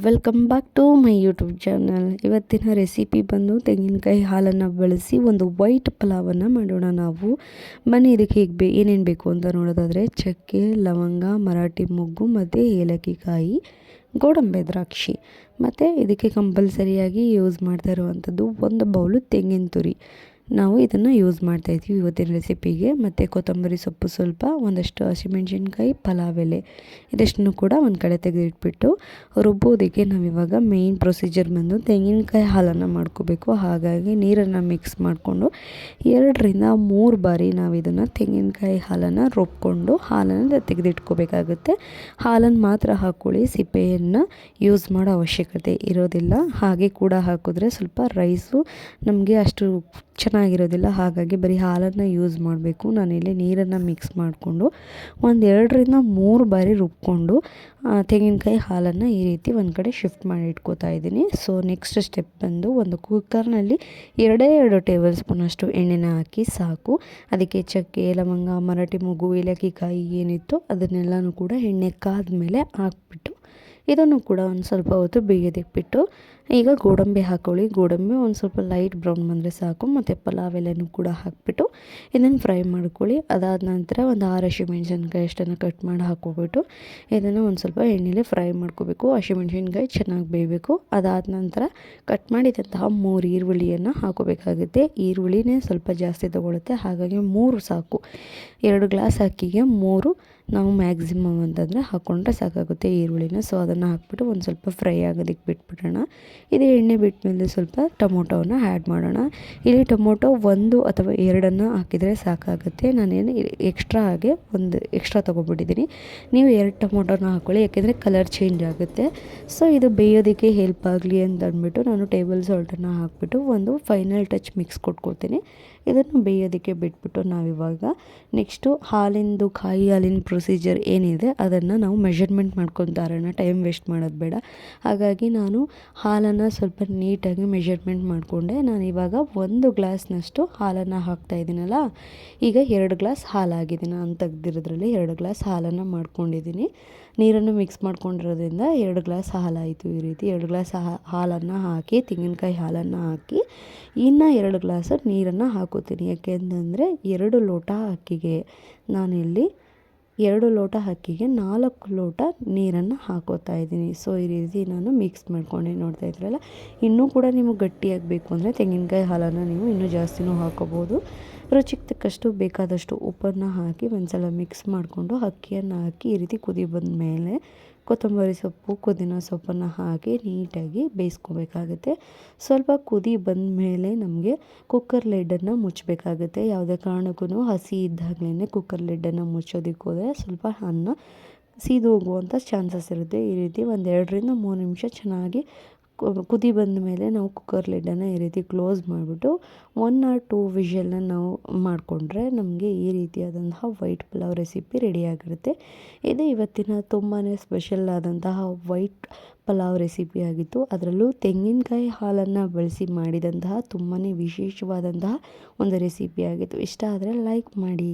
Welcome back to my YouTube channel. ಇವತ್ತಿನ recipe ಬಂದು ತೆಂಗಿನಕಾಯಿ ಹಾಲನ್ನು ಬಳಸಿ ಒಂದು ವೈಟ್ ಪಲಾವನ್ನು ಮಾಡೋಣ. ನಾವು ಬನ್ನಿ ಇದಕ್ಕೆ ಏನೇನು ಬೇಕು ಅಂತ ನೋಡೋದಾದರೆ ಚಕ್ಕೆ, ಲವಂಗ, ಮರಾಠಿ ಮೊಗ್ಗು ಮತ್ತು ಏಲಕ್ಕಿಕಾಯಿ, ಗೋಡಂಬಿ ದ್ರಾಕ್ಷಿ ಮತ್ತು ಇದಕ್ಕೆ ಕಂಪಲ್ಸರಿಯಾಗಿ ಯೂಸ್ ಮಾಡ್ತಾ ಇರುವಂಥದ್ದು ಒಂದು ಬೌಲು ತೆಂಗಿನ ತುರಿ. ನಾವು ಇದನ್ನು ಯೂಸ್ ಮಾಡ್ತಾಯಿದ್ವಿ ಇವತ್ತಿನ ರೆಸಿಪಿಗೆ. ಮತ್ತು ಕೊತ್ತಂಬರಿ ಸೊಪ್ಪು ಸ್ವಲ್ಪ, ಒಂದಷ್ಟು ಹಸಿಮೆಣ್ಸಿನ್ಕಾಯಿ, ಪಲಾವ್ ಎಲೆ, ಇದಷ್ಟನ್ನು ಕೂಡ ಒಂದು ಕಡೆ ತೆಗೆದಿಟ್ಬಿಟ್ಟು ರುಬ್ಬೋದಕ್ಕೆ ನಾವಿವಾಗ ಮೇಯ್ನ್ ಪ್ರೊಸೀಜರ್ ಬಂದು ತೆಂಗಿನಕಾಯಿ ಹಾಲನ್ನು ಮಾಡ್ಕೋಬೇಕು. ಹಾಗಾಗಿ ನೀರನ್ನು ಮಿಕ್ಸ್ ಮಾಡಿಕೊಂಡು 2-3 ಬಾರಿ ನಾವು ಇದನ್ನು ತೆಂಗಿನಕಾಯಿ ಹಾಲನ್ನು ರುಬ್ಕೊಂಡು ಹಾಲನ್ನು ತೆಗೆದಿಟ್ಕೋಬೇಕಾಗುತ್ತೆ. ಹಾಲನ್ನು ಮಾತ್ರ ಹಾಕ್ಕೊಳ್ಳಿ, ಸಿಪ್ಪೆಯನ್ನು ಯೂಸ್ ಮಾಡೋ ಅವಶ್ಯಕತೆ ಇರೋದಿಲ್ಲ. ಹಾಗೆ ಕೂಡ ಹಾಕಿದ್ರೆ ಸ್ವಲ್ಪ ರೈಸು ನಮಗೆ ಅಷ್ಟು ಚೆನ್ನಾಗಿರೋದಿಲ್ಲ. ಹಾಗಾಗಿ ಬರೀ ಹಾಲನ್ನು ಯೂಸ್ ಮಾಡಬೇಕು. ನಾನಿಲ್ಲಿ ನೀರನ್ನು ಮಿಕ್ಸ್ ಮಾಡಿಕೊಂಡು 2-3 ಬಾರಿ ರುಬ್ಕೊಂಡು ತೆಂಗಿನಕಾಯಿ ಹಾಲನ್ನು ಈ ರೀತಿ ಒಂದು ಕಡೆ ಶಿಫ್ಟ್ ಮಾಡಿ ಇಟ್ಕೋತಾ ಇದ್ದೀನಿ. ಸೊ ನೆಕ್ಸ್ಟ್ ಸ್ಟೆಪ್ ಬಂದು ಒಂದು ಕುಕ್ಕರ್ನಲ್ಲಿ 2 ಟೇಬಲ್ ಸ್ಪೂನಷ್ಟು ಎಣ್ಣೆನ ಹಾಕಿ ಸಾಕು. ಅದಕ್ಕೆ ಚಕ್ಕೆ, ಲವಂಗ, ಮರಾಠಿ ಮೊಗ್ಗು, ಏಲಕ್ಕಿಕಾಯಿ ಏನಿತ್ತು ಅದನ್ನೆಲ್ಲನೂ ಕೂಡ ಎಣ್ಣೆ ಕಾದ್ಮೇಲೆ ಹಾಕ್ಬಿಟ್ಟು ಇದನ್ನು ಕೂಡ ಒಂದು ಸ್ವಲ್ಪ ಹೊತ್ತು ಬೇಯೋದಕ್ಬಿಟ್ಟು ಈಗ ಗೋಡಂಬಿ ಹಾಕ್ಕೊಳ್ಳಿ. ಗೋಡಂಬಿ ಒಂದು ಸ್ವಲ್ಪ ಲೈಟ್ ಬ್ರೌನ್ ಬಂದರೆ ಸಾಕು. ಮತ್ತು ಪಲಾವ್ ಎಲೆನೂ ಕೂಡ ಹಾಕ್ಬಿಟ್ಟು ಇದನ್ನು ಫ್ರೈ ಮಾಡ್ಕೊಳ್ಳಿ. ಅದಾದ ನಂತರ ಒಂದು 6 ಹಸಿಮೆಣ್ಸಿನ್ಕಾಯಿ ಅಷ್ಟನ್ನು ಕಟ್ ಮಾಡಿ ಹಾಕ್ಕೊಬಿಟ್ಟು ಇದನ್ನು ಒಂದು ಸ್ವಲ್ಪ ಎಣ್ಣೆಲೆ ಫ್ರೈ ಮಾಡ್ಕೋಬೇಕು. ಹಸಿಮೆಣ್ಸಿನ್ಕಾಯಿ ಚೆನ್ನಾಗಿ ಬೇಯಬೇಕು. ಅದಾದ ನಂತರ ಕಟ್ ಮಾಡಿದಂತಹ 3 ಈರುಳ್ಳಿಯನ್ನು ಹಾಕೋಬೇಕಾಗುತ್ತೆ. ಈರುಳ್ಳಿನೇ ಸ್ವಲ್ಪ ಜಾಸ್ತಿ ತೊಗೊಳುತ್ತೆ, ಹಾಗಾಗಿ 3 ಸಾಕು. 2 ಗ್ಲಾಸ್ ಅಕ್ಕಿಗೆ 3 ನಾವು ಮ್ಯಾಕ್ಸಿಮಮ್ ಅಂತಂದರೆ ಹಾಕ್ಕೊಂಡ್ರೆ ಸಾಕಾಗುತ್ತೆ ಈರುಳ್ಳಿನ. ಸೊ ಅದನ್ನು ಹಾಕ್ಬಿಟ್ಟು ಒಂದು ಸ್ವಲ್ಪ ಫ್ರೈ ಆಗೋದಕ್ಕೆ ಬಿಟ್ಬಿಡೋಣ. ಇದು ಎಣ್ಣೆ ಬಿಟ್ಟ ಮೇಲೆ ಸ್ವಲ್ಪ ಟೊಮೊಟೊವನ್ನು ಆ್ಯಡ್ ಮಾಡೋಣ. ಇಲ್ಲಿ ಟೊಮೊಟೊ 1 ಅಥವಾ 2 ಹಾಕಿದರೆ ಸಾಕಾಗುತ್ತೆ. ನಾನೇನು ಒಂದು ಎಕ್ಸ್ಟ್ರಾ ತೊಗೊಬಿಟ್ಟಿದ್ದೀನಿ. ನೀವು 2 ಟೊಮೊಟೊನ ಹಾಕ್ಕೊಳ್ಳಿ, ಯಾಕೆಂದರೆ ಕಲರ್ ಚೇಂಜ್ ಆಗುತ್ತೆ. ಸೊ ಇದು ಬೇಯೋದಕ್ಕೆ ಹೆಲ್ಪ್ ಆಗಲಿ ಅಂತ ಅಂದ್ಬಿಟ್ಟು ನಾನು ಟೇಬಲ್ ಸಾಲ್ಟನ್ನು ಹಾಕ್ಬಿಟ್ಟು ಒಂದು ಫೈನಲ್ ಟಚ್ ಮಿಕ್ಸ್ ಕೊಟ್ಕೊಳ್ತೀನಿ. ಇದನ್ನು ಬೇಯೋದಕ್ಕೆ ಬಿಟ್ಬಿಟ್ಟು ನಾವಿವಾಗ ನೆಕ್ಸ್ಟು ಕಾಯಿ ಹಾಲಿನ ಪ್ರೊಸೀಜರ್ ಏನಿದೆ ಅದನ್ನು ನಾವು ಮೆಷರ್ಮೆಂಟ್ ಮಾಡ್ಕೊತಾ ಇರೋಣ. ಟೈಮ್ ವೇಸ್ಟ್ ಮಾಡೋದು ಬೇಡ. ಹಾಗಾಗಿ ನಾನು ಹಾಲನ್ನು ಸ್ವಲ್ಪ ನೀಟಾಗಿ ಮೆಷರ್ಮೆಂಟ್ ಮಾಡಿಕೊಂಡೆ. ನಾನು ಇವಾಗ 1 ಗ್ಲಾಸ್ನಷ್ಟು ಹಾಲನ್ನು ಹಾಕ್ತಾ ಇದ್ದೀನಲ್ಲ, ಈಗ 2 ಗ್ಲಾಸ್ ಹಾಲಾಗಿದೆ. ನಾನು ತೆಗ್ದಿರೋದ್ರಲ್ಲಿ 2 ಗ್ಲಾಸ್ ಹಾಲನ್ನು ಮಾಡ್ಕೊಂಡಿದ್ದೀನಿ. ನೀರನ್ನು ಮಿಕ್ಸ್ ಮಾಡ್ಕೊಂಡಿರೋದ್ರಿಂದ 2 ಗ್ಲಾಸ್ ಹಾಲಾಯಿತು. ಈ ರೀತಿ 2 ಗ್ಲಾಸ್ ಹಾಲನ್ನು ಹಾಕಿ, ತೆಂಗಿನಕಾಯಿ ಹಾಲನ್ನು ಹಾಕಿ ಇನ್ನು 2 ಗ್ಲಾಸ್ ನೀರನ್ನು ಹಾಕೋತೀನಿ. ಯಾಕೆಂತಂದರೆ 2 ಲೋಟ ಅಕ್ಕಿಗೆ ನಾನಿಲ್ಲಿ 2 ಲೋಟ ಅಕ್ಕಿಗೆ 4 ಲೋಟ ನೀರನ್ನು ಹಾಕೋತಾ ಇದ್ದೀನಿ. ಸೊ ಈ ರೀತಿ ನಾನು ಮಿಕ್ಸ್ ಮಾಡ್ಕೊಂಡು ನೋಡ್ತಾ ಇದ್ರಲ್ಲ. ಇನ್ನೂ ಕೂಡ ನಿಮಗೆ ಗಟ್ಟಿಯಾಗಬೇಕು ಅಂದರೆ ತೆಂಗಿನಕಾಯಿ ಹಾಲನ್ನು ನೀವು ಇನ್ನೂ ಜಾಸ್ತಿನೂ ಹಾಕೋಬೋದು. ರುಚಿಗೆ ತಕ್ಕಷ್ಟು ಬೇಕಾದಷ್ಟು ಉಪ್ಪನ್ನು ಹಾಕಿ ಒಂದ್ಸಲ ಮಿಕ್ಸ್ ಮಾಡಿಕೊಂಡು ಅಕ್ಕಿಯನ್ನು ಹಾಕಿ ಈ ರೀತಿ ಕುದಿ ಬಂದ ಮೇಲೆ ಕೊತ್ತಂಬರಿ ಸೊಪ್ಪು, ಪುದೀನ ಸೊಪ್ಪನ್ನು ಹಾಕಿ ನೀಟಾಗಿ ಬೇಯಿಸ್ಕೋಬೇಕಾಗುತ್ತೆ. ಸ್ವಲ್ಪ ಕುದಿ ಬಂದ ಮೇಲೆ ನಮಗೆ ಕುಕ್ಕರ್ ಲಿಡ್ಡನ್ನು ಮುಚ್ಚಬೇಕಾಗುತ್ತೆ. ಯಾವುದೇ ಕಾರಣಕ್ಕೂ ಹಸಿ ಇದ್ದಾಗಲೇ ಕುಕ್ಕರ್ ಲಿಡ್ಡನ್ನು ಮುಚ್ಚೋದಕ್ಕೆ ಹೋದರೆ ಸ್ವಲ್ಪ ಅನ್ನ ಸೀದು ಹೋಗುವಂಥ ಚಾನ್ಸಸ್ ಇರುತ್ತೆ. ಈ ರೀತಿ 2-3 ನಿಮಿಷ ಚೆನ್ನಾಗಿ ಕುದಿ ಬಂದ ಮೇಲೆ ನಾವು ಕುಕ್ಕರ್ ಲಿಡ್ಡನ್ನು ಈ ರೀತಿ ಕ್ಲೋಸ್ ಮಾಡಿಬಿಟ್ಟು 1 or 2 ವಿಷಲ್ನ ನಾವು ಮಾಡಿಕೊಂಡ್ರೆ ನಮಗೆ ಈ ರೀತಿಯಾದಂತಹ ವೈಟ್ ಪಲಾವ್ ರೆಸಿಪಿ ರೆಡಿಯಾಗಿರುತ್ತೆ. ಇದು ಇವತ್ತಿನ ತುಂಬಾ ಸ್ಪೆಷಲ್ ಆದಂತಹ ವೈಟ್ ಪಲಾವ್ ರೆಸಿಪಿ ಆಗಿತ್ತು. ಅದರಲ್ಲೂ ತೆಂಗಿನಕಾಯಿ ಹಾಲನ್ನು ಬಳಸಿ ಮಾಡಿದಂತಹ ತುಂಬಾ ವಿಶೇಷವಾದಂತಹ ಒಂದು ರೆಸಿಪಿ ಆಗಿತ್ತು. ಇಷ್ಟ ಆದರೆ ಲೈಕ್ ಮಾಡಿ.